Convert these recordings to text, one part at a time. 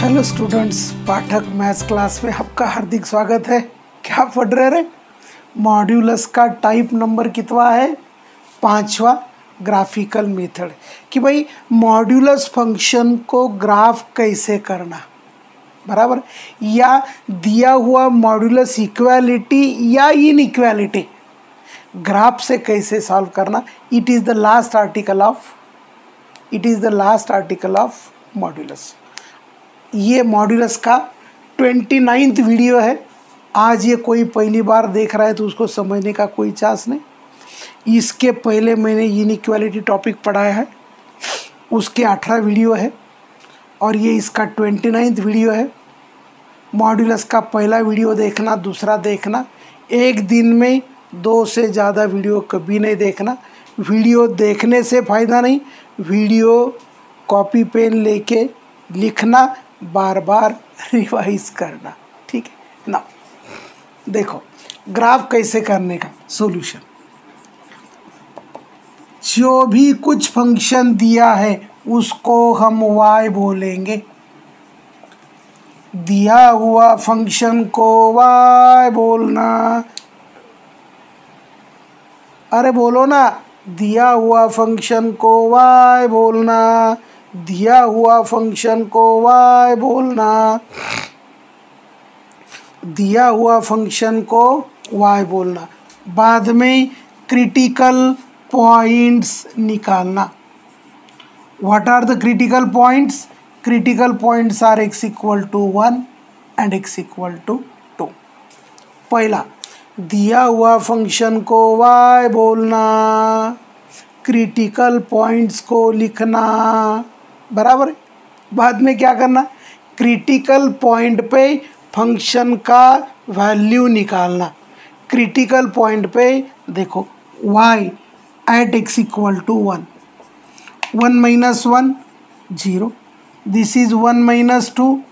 Hello students, पाठक maths class में आपका हार्दिक स्वागत है। क्या पढ़ रहे? मॉड्यूलस का टाइप नंबर कितना है? 5वां ग्राफिकल मेथड कि भाई मॉड्यूलस फंक्शन को ग्राफ कैसे करना, बराबर, या दिया हुआ मॉड्यूलस इक्वालिटी या इनइक्वालिटी ग्राफ से कैसे सॉल्व करना। It is the last article of modulus. ये मॉड्यूलस का 29वां वीडियो है। आज ये कोई पहली बार देख रहा है तो उसको समझने का कोई चांस नहीं। इसके पहले मैंने इनइक्वालिटी टॉपिक पढ़ाया है, उसके 18 वीडियो है और ये इसका 29वां वीडियो है। मॉड्यूलस का पहला वीडियो देखना, दूसरा देखना। एक दिन में 2 से ज़्यादा वीडियो कभी नहीं देखना। वीडियो देखने से फ़ायदा नहीं, वीडियो कॉपी पेन लेके लिखना, बार बार रिवाइज करना, ठीक है ना। देखो ग्राफ कैसे करने का सॉल्यूशन। जो भी कुछ फंक्शन दिया है उसको हम y बोलेंगे। दिया हुआ फंक्शन को y बोलना। अरे बोलो ना, दिया हुआ फंक्शन को y बोलना। दिया हुआ फंक्शन को y बोलना। दिया हुआ फंक्शन को y बोलना। बाद में क्रिटिकल पॉइंट्स निकालना। What are the critical points? Critical points are x = 1 and x = 2। पहला, दिया हुआ फंक्शन को y बोलना, क्रिटिकल पॉइंट्स को लिखना, बराबर है। बाद में क्या करना? क्रिटिकल पॉइंट पे फंक्शन का वैल्यू निकालना। क्रिटिकल पॉइंट पे देखो y at x = 1, 1 - 1 0, this is 1 - 2,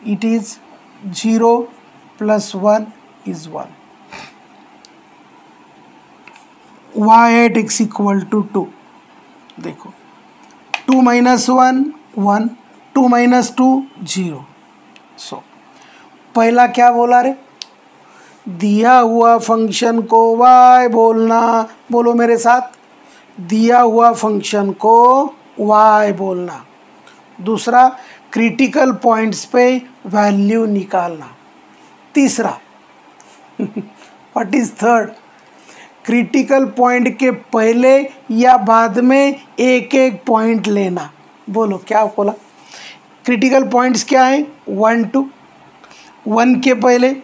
it is 0 + 1 is 1, y at x = 2, देखो 2 - 1 1, 2 - 2 0। सो पहला क्या बोला रे? दिया हुआ फंक्शन को y बोलना। बोलो मेरे साथ, दिया हुआ फंक्शन को y बोलना। दूसरा, क्रिटिकल पॉइंट्स पे वैल्यू निकालना। तीसरा what is third? Critical point के पहले या बाद में एक एक पॉइंट लेना। बोलो क्या बोला? क्रिटिकल पॉइंट्स क्या है? 1 2, 1 के पहले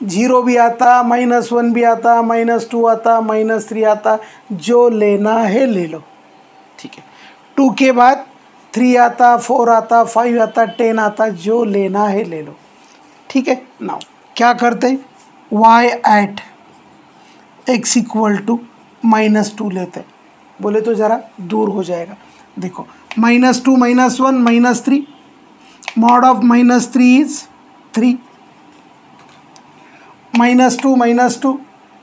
0 भी आता, -1 भी आता, -2 आता, -3 आता, जो लेना है ले लो, ठीक है। 2 के बाद 3 आता, 4 आता, 5 आता, 10 आता, जो लेना है ले लो, ठीक है। नाउ क्या करते हैं? y at x = -2 लेते हैं। बोले तो ज़रा दूर हो जाएगा। देखो -2 - 1 -3, mod of -3 is 3, -2 -2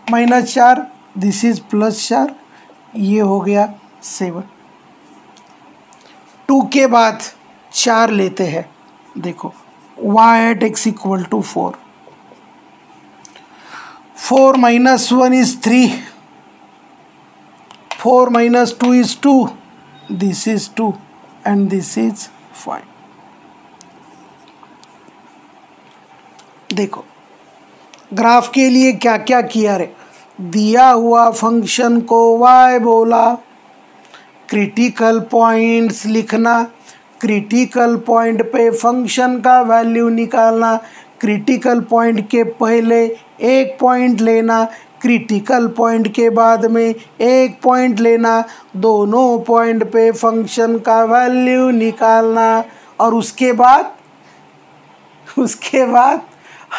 -4, this is +4, ये हो गया 7। 2 के बाद 4 लेते हैं। देखो y at x = 4, 4 - 1 is 3, 4 - 2 is 2, this is 2 and this is 5। देखो ग्राफ के लिए क्या क्या किया रे? दिया हुआ फंक्शन को y बोला, क्रिटिकल पॉइंट्स लिखना, क्रिटिकल पॉइंट पे फंक्शन का वैल्यू निकालना, क्रिटिकल पॉइंट के पहले एक पॉइंट लेना, क्रिटिकल पॉइंट के बाद में एक पॉइंट लेना, दोनों पॉइंट पे फंक्शन का वैल्यू निकालना, और उसके बाद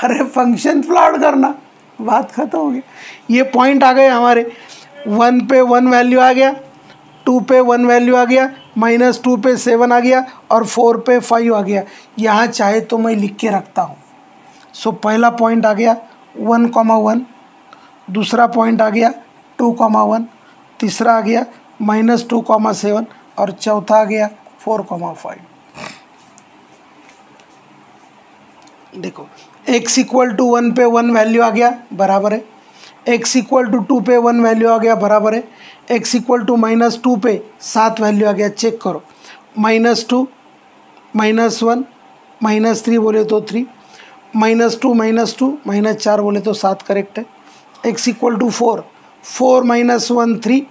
अरे फंक्शन प्लॉट करना। बात खत्म हो गई। ये पॉइंट आ गए हमारे। 1 पे 1 वैल्यू आ गया, 2 पे 1 वैल्यू आ गया, -2 पे 7 आ गया और 4 पे 5 आ गया। यहाँ चाहे तो मैं लिख के रखता हूँ। सो पहला पॉइंट आ गया 1, 1, दूसरा पॉइंट आ गया 2, 1, तीसरा आ गया -2, 7 और चौथा आ गया 4, 5। देखो x इक्वल टू 1 पे 1 वैल्यू आ गया बराबर है, x इक्वल टू 2 पे 1 वैल्यू आ गया बराबर है, x इक्वल टू -2 पे 7 वैल्यू आ गया, चेक करो -2 -1 -3 बोले तो 3 -2 -4 बोले तो 7 करेक्ट है। x इक्वल टू 4 4 -1 3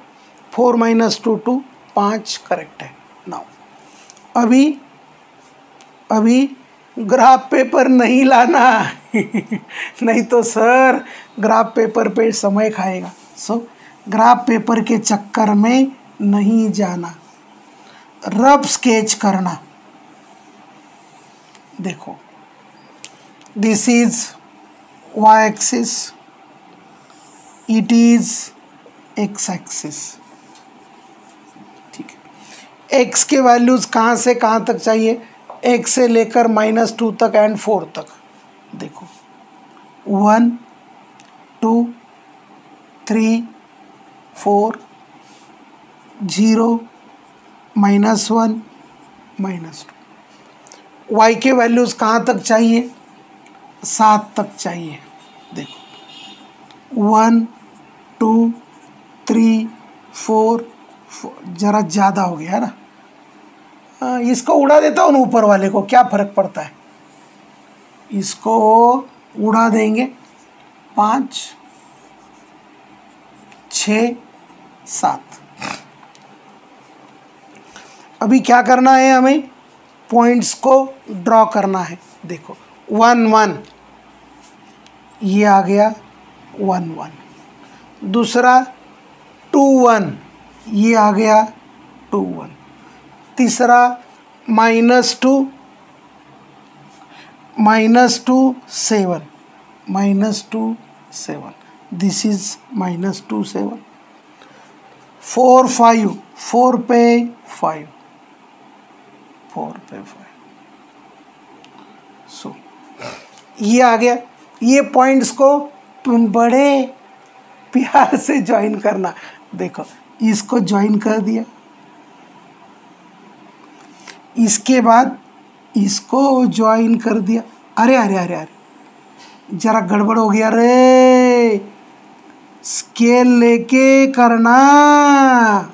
4 -2 2 5 करेक्ट है। नाउ अभी ग्राफ पेपर नहीं लाना नहीं तो सर ग्राफ पेपर पे समय खाएगा। सो ग्राफ पेपर के चक्कर में नहीं जाना, रफ स्केच करना। देखो this is y axis, it is x axis, ठीक है। x के वैल्यूज कहाँ से कहाँ तक चाहिए, x से लेकर -2 तक एंड 4 तक। देखो 1 2 3 4 0 -1 -2। y के वैल्यूज कहाँ तक चाहिए, 7 तक चाहिए। देखो 1 2 3 4 जरा ज़्यादा हो गया ना, इसको उड़ा देता हूँ ऊपर वाले को, क्या फ़र्क पड़ता है, इसको उड़ा देंगे। 5 6 7। अभी क्या करना है, हमें पॉइंट्स को ड्रॉ करना है। देखो 1 1 ये आ गया 1 1, दूसरा 2 1 ये आ गया 2 1, तीसरा -2 7 -2 7, दिस इज -2 7। 4 5 4 पे 5 4 पे 5। सो ये आ गया। ये पॉइंट्स को बड़े प्यार से ज्वाइन करना। देखो इसको ज्वाइन कर दिया, इसके बाद इसको ज्वाइन कर दिया। अरे अरे अरे अरे जरा गड़बड़ हो गया रे, स्केल लेके करना,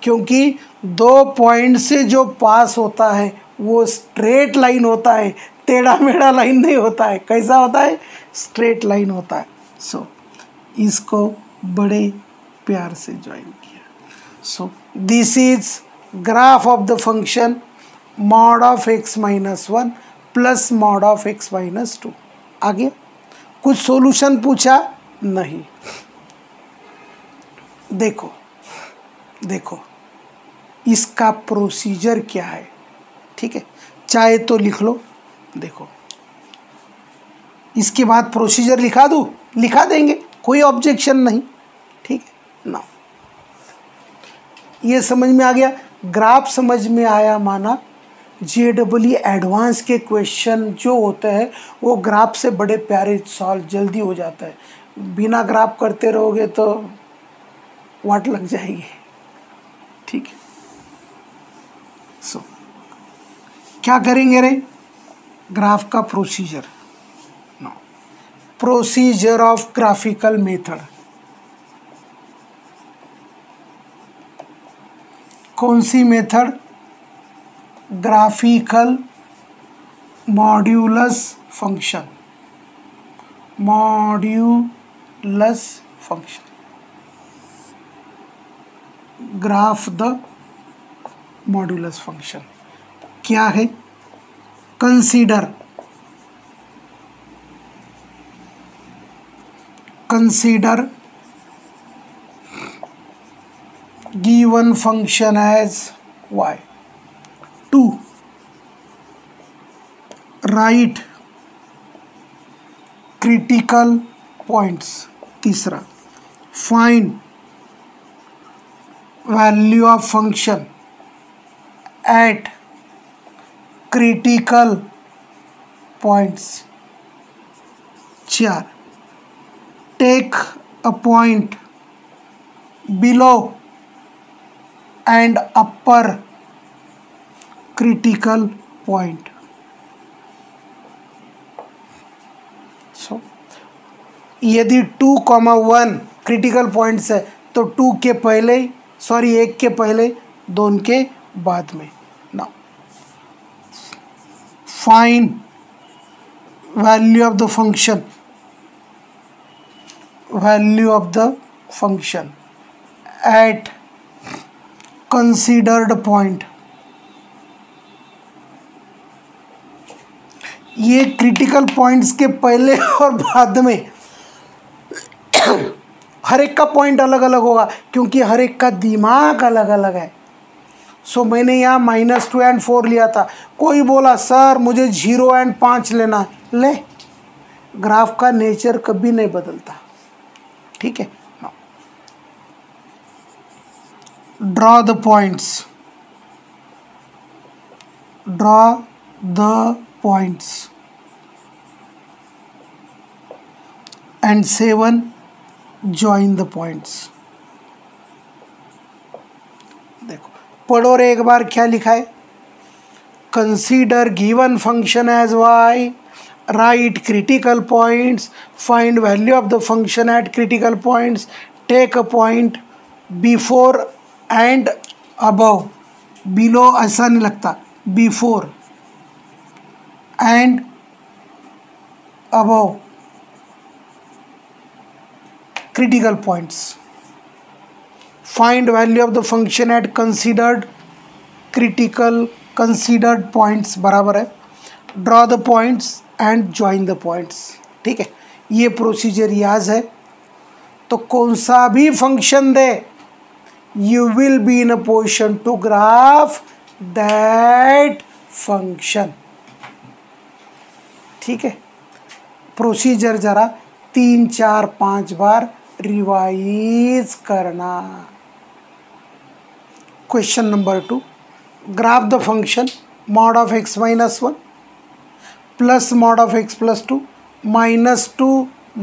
क्योंकि 2 पॉइंट से जो पास होता है वो स्ट्रेट लाइन होता है, टेढ़ा मेढ़ा लाइन नहीं होता है। कैसा होता है, स्ट्रेट लाइन होता है। सो इसको बड़े प्यार से ज्वाइन किया। सो this is graph of the function mod of x - 1 plus mod of x - 2। आ गया। कुछ सॉल्यूशन पूछा नहीं। देखो देखो इसका प्रोसीजर क्या है, ठीक है, चाहे तो लिख लो। देखो इसके बाद प्रोसीजर लिखा दूँ, लिखा देंगे, कोई ऑब्जेक्शन नहीं, ठीक है ना। ये समझ में आ गया, ग्राफ समझ में आया माना JEE एडवांस के क्वेश्चन जो होते हैं वो ग्राफ से बड़े प्यारे सॉल्व जल्दी हो जाता है। बिना ग्राफ करते रहोगे तो वाट लग जाएगी, ठीक है। सो क्या करेंगे रे, ग्राफ का procedure, procedure of graphical method. कौन सी method, graphical modulus function, modulus function, graph the modulus function. क्या है, consider given function as y। 2 write critical points। तीसरा find value of function at critical points। 4 take a point below and upper critical point। यदि 2,1 critical points है तो 2 के पहले, sorry 1 के पहले, 2 के बाद में। Now find value of the function, value of the function eight considered point. ये क्रिटिकल पॉइंट्स के पहले और बाद में हर एक का पॉइंट अलग अलग होगा क्योंकि हर एक का दिमाग अलग अलग है। सो मैंने यहाँ -2 एंड 4 लिया था। कोई बोला सर मुझे 0 एंड 5 लेना है, ले, ग्राफ का नेचर कभी नहीं बदलता, ठीक है। Draw the points, draw the points and 7 join the points। देखो पढ़ो रे एक बार क्या लिखा है। Consider given function as y, right critical points, find value of the function at critical points, take a point before and above, below ऐसा नहीं लगता, before and above critical points, find value of the function at considered points बराबर है draw the points and join the points। ठीक है, ये procedure याद है तो कौन सा भी function they you will be in a position to graph that function। ठीक है, प्रोसीजर जरा 3, 4, 5 बार रिवाइज करना। Question number 2, graph the function mod of x minus 1 plus mod of x plus 2 minus 2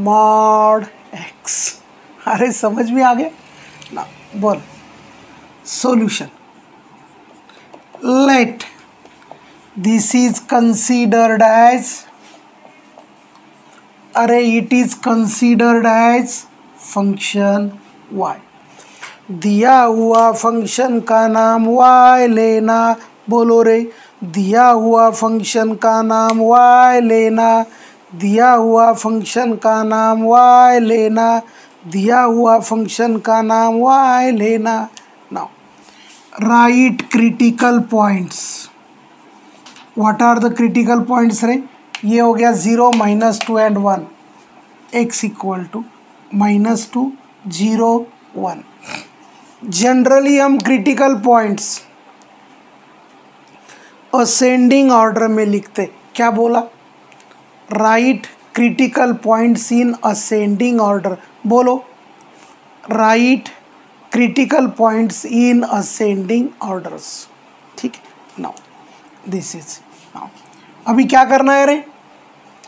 mod x। अरे समझ में आ गया ना, बोल solution. Let this is considered as, अरे it is considered as function y। दिया हुआ फंक्शन का नाम y लेना, बोलो रे, दिया हुआ फंक्शन का नाम y लेना, दिया हुआ फंक्शन का नाम y लेना, दिया हुआ फंक्शन का नाम y लेना। Now right critical points, what are the critical points रे, ये हो गया 0, -2 and 1, x equal to -2, 0, 1। Generally हम क्रिटिकल पॉइंट्स असेंडिंग ऑर्डर में लिखते। क्या बोला, right critical points in ascending order, बोलो right critical points in ascending orders. ठीक है, नाउ दिस इज, नाउ अभी क्या करना है रे,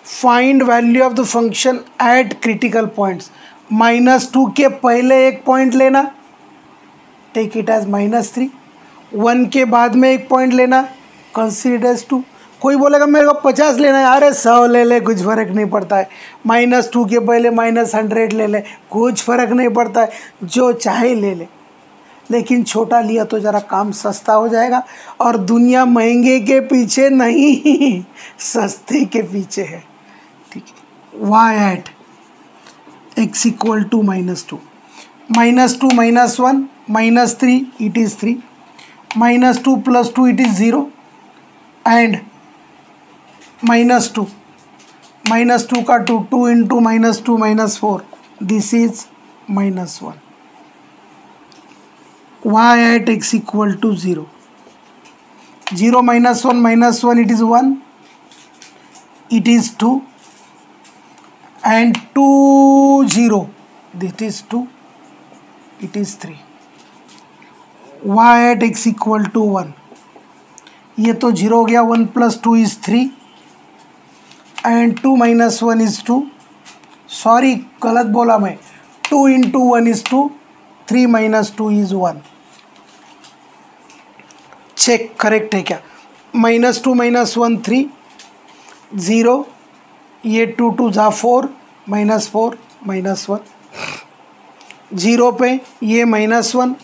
find value of the function at critical points. -2 के पहले एक पॉइंट लेना, टेक इट एज -3, 1 के बाद में एक पॉइंट लेना, कंसीडर एज 2। कोई बोलेगा मेरे को 50 लेना है, अरे 100 ले ले, कुछ फ़र्क नहीं पड़ता है। -2 के पहले -100 ले ले, कुछ फ़र्क नहीं पड़ता है, जो चाहे ले ले, लेकिन छोटा लिया तो ज़रा काम सस्ता हो जाएगा। और दुनिया महंगे के पीछे नहीं, सस्ते के पीछे है। ठीक है, y at x equal to -2, -2 -1 -3, it is 3, -2 + 2 it is 0 and -2, -2 का 2, 2 into -2 -4, this is -1। y at x equal to 0, 0 -1 it is 1, it is 2 and 2 0, that is 2, it is 3। y at x equal to 1, ये तो 0 हो गया, 1 + 2 is 3 and 2 - 1 is 2, sorry गलत बोला मैं, 2 into 1 is 2, 3 - 2 is 1। Check correct है क्या, -2 - 1 3, 0, ये 2 2 जा 4, -4, -1, 0 पे ये -1,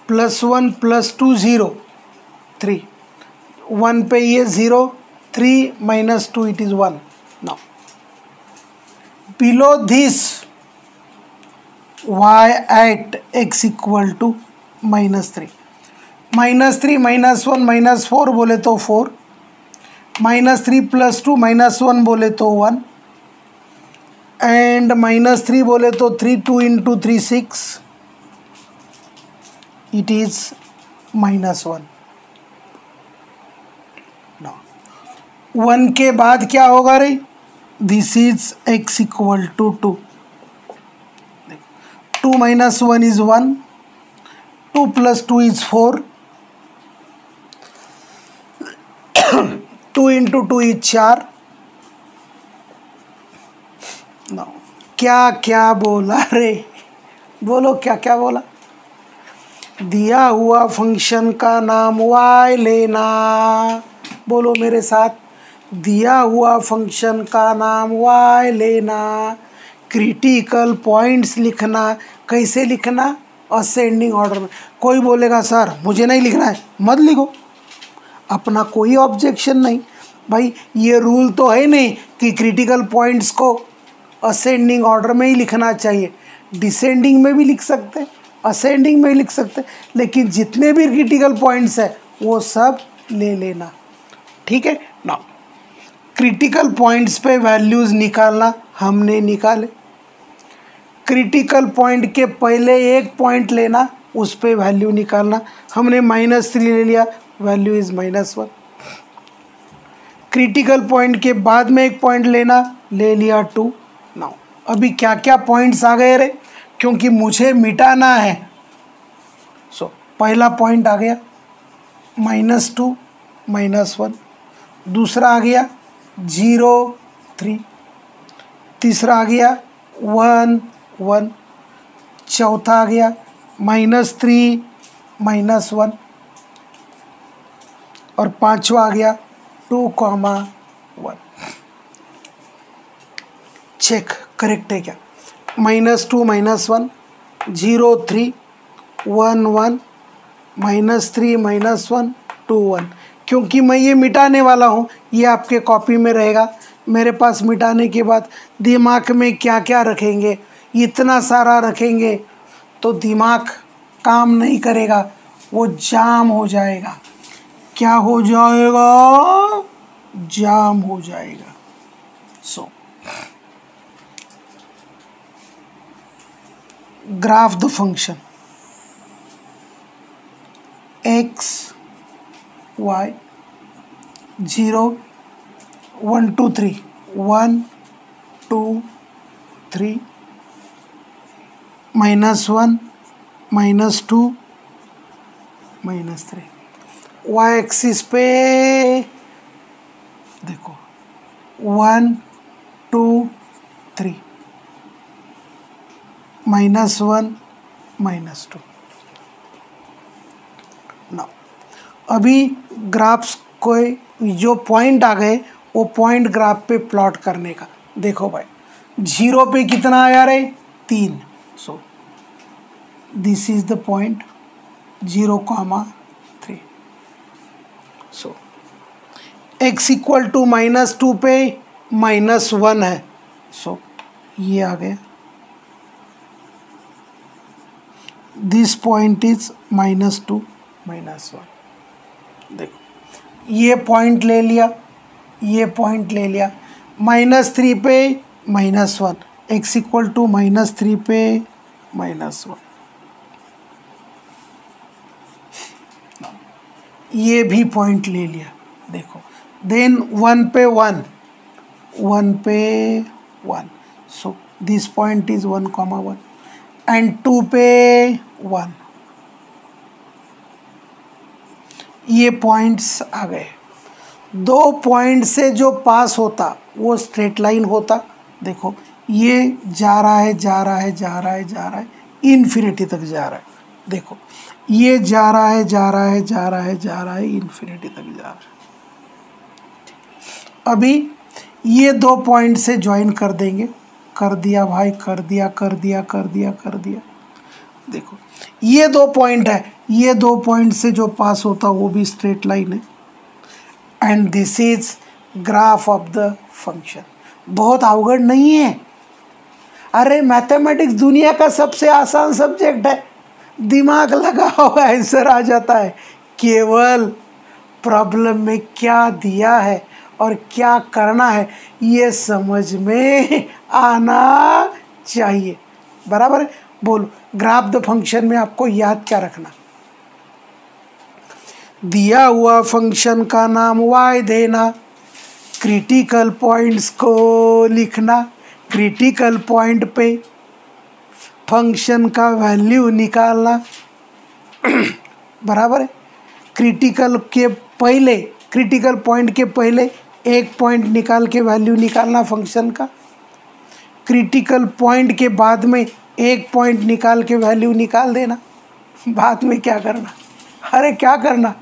+1 +2 0, 3, 1 पे ये 0, 3 -2 it is 1. Now below this y at x equal to -3, -3 -1 -4 बोले तो 4, -3 +2 -1 बोले तो 1, एंड -3 बोले तो 3, 2 into 3 6, it is -1. now 1 के बाद क्या होगा रे, this is x equal to 2. 2 - 1 is 1, 2 + 2 is 4, 2 into 2 is 4. now क्या क्या बोला रे, बोलो क्या क्या बोला। दिया हुआ फंक्शन का नाम y लेना, बोलो मेरे साथ, दिया हुआ फंक्शन का नाम y लेना, क्रिटिकल पॉइंट्स लिखना। कैसे लिखना, असेंडिंग ऑर्डर में। कोई बोलेगा सर मुझे नहीं लिखना है, मत लिखो, अपना कोई ऑब्जेक्शन नहीं भाई, ये रूल तो है नहीं कि क्रिटिकल पॉइंट्स को असेंडिंग ऑर्डर में ही लिखना चाहिए, डिसेंडिंग में भी लिख सकते हैं, असेंडिंग में भी लिख सकते हैं, लेकिन जितने भी क्रिटिकल पॉइंट्स हैं वो सब ले लेना, ठीक है ना। क्रिटिकल पॉइंट्स पे वैल्यूज़ निकालना, हमने निकाले। क्रिटिकल पॉइंट के पहले एक पॉइंट लेना, उस पे वैल्यू निकालना, हमने -3 ले लिया, वैल्यू इज़ -1। क्रिटिकल पॉइंट के बाद में एक पॉइंट लेना, ले लिया 2। नाउ अभी क्या क्या पॉइंट्स आ गए रे, क्योंकि मुझे मिटाना है। सो पहला पॉइंट आ गया -2 -1, दूसरा आ गया 0 3, तीसरा आ गया 1 1, चौथा आ गया -3 -1, और पांचवा आ गया 2, 1। चेक करेक्ट है क्या, -2 -1, 0 3 1 1, -3 -1 2 1। क्योंकि मैं ये मिटाने वाला हूँ, ये आपके कॉपी में रहेगा। मेरे पास मिटाने के बाद दिमाग में क्या क्या रखेंगे, इतना सारा रखेंगे तो दिमाग काम नहीं करेगा, वो जाम हो जाएगा। क्या हो जाएगा, जाम हो जाएगा। सो graph the function x y 0 1 2 3 1 2 3 -1 -2 -3। y axis पे देखो 1 2 3 -1 -2। ना अभी ग्राफ्स को जो पॉइंट आ गए वो पॉइंट ग्राफ पे प्लॉट करने का। देखो भाई 0 पे कितना आया रे, 3। So this is the point 0, 3। So x equal to -2 पे -1 है, सो ये आ गया। This point is -2 -1। देखो ये पॉइंट ले लिया, ये पॉइंट ले लिया, -3 पे -1, x इक्वल टू -3 पे -1। ये भी पॉइंट ले लिया, देखो देन 1 पे 1, 1 पे 1, so this point is 1, 1 and 2 पे 1। ये पॉइंट्स आ गए। 2 पॉइंट से जो पास होता वो स्ट्रेट लाइन होता। देखो ये जा रहा है जा रहा है जा रहा है जा रहा है, इन्फिनिटी तक जा रहा है। देखो ये जा रहा है जा रहा है जा रहा है जा रहा है, इन्फिनिटी तक जा रहा है। अभी ये 2 पॉइंट से ज्वाइन कर देंगे, कर दिया भाई, कर दिया कर दिया कर दिया कर दिया। देखो ये 2 पॉइंट है, ये 2 पॉइंट से जो पास होता वो भी स्ट्रेट लाइन है। And this is graph of the function. बहुत अवगढ़ नहीं है। अरे मैथमेटिक्स दुनिया का सबसे आसान सब्जेक्ट है, दिमाग लगाओ आंसर आ जाता है। केवल प्रॉब्लम में क्या दिया है और क्या करना है ये समझ में आना चाहिए। बराबर है? बोलो ग्राफ द फंक्शन में आपको याद क्या रखना? दिया हुआ फंक्शन का नाम y देना, क्रिटिकल पॉइंट्स को लिखना, क्रिटिकल पॉइंट पे फंक्शन का वैल्यू निकालना। बराबर है? क्रिटिकल पॉइंट के पहले एक पॉइंट निकाल के वैल्यू निकालना फंक्शन का, क्रिटिकल पॉइंट के बाद में एक पॉइंट निकाल के वैल्यू निकाल देना। बाद में क्या करना? अरे क्या करना?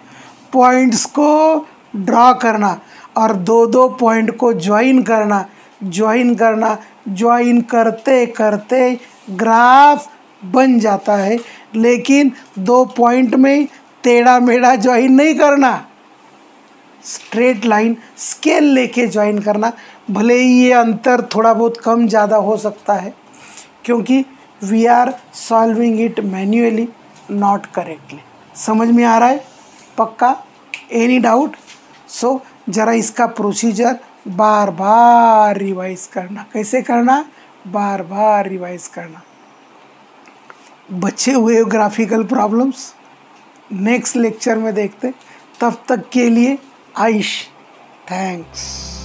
पॉइंट्स को ड्रॉ करना और 2-2 पॉइंट को ज्वाइन करना, ज्वाइन करते करते ग्राफ बन जाता है। लेकिन 2 पॉइंट में टेढ़ा मेढ़ा ज्वाइन नहीं करना, स्ट्रेट लाइन स्केल लेके ज्वाइन करना। भले ही ये अंतर थोड़ा बहुत कम ज़्यादा हो सकता है क्योंकि we are solving it manually, not correctly. समझ में आ रहा है? पक्का? Any doubt? सो ज़रा इसका प्रोसीजर बार बार रिवाइज करना। कैसे करना? बार बार रिवाइज करना। बचे हुए ग्राफिकल प्रॉब्लम्स नेक्स्ट लेक्चर में देखते। तब तक के लिए आइश, थैंक्स।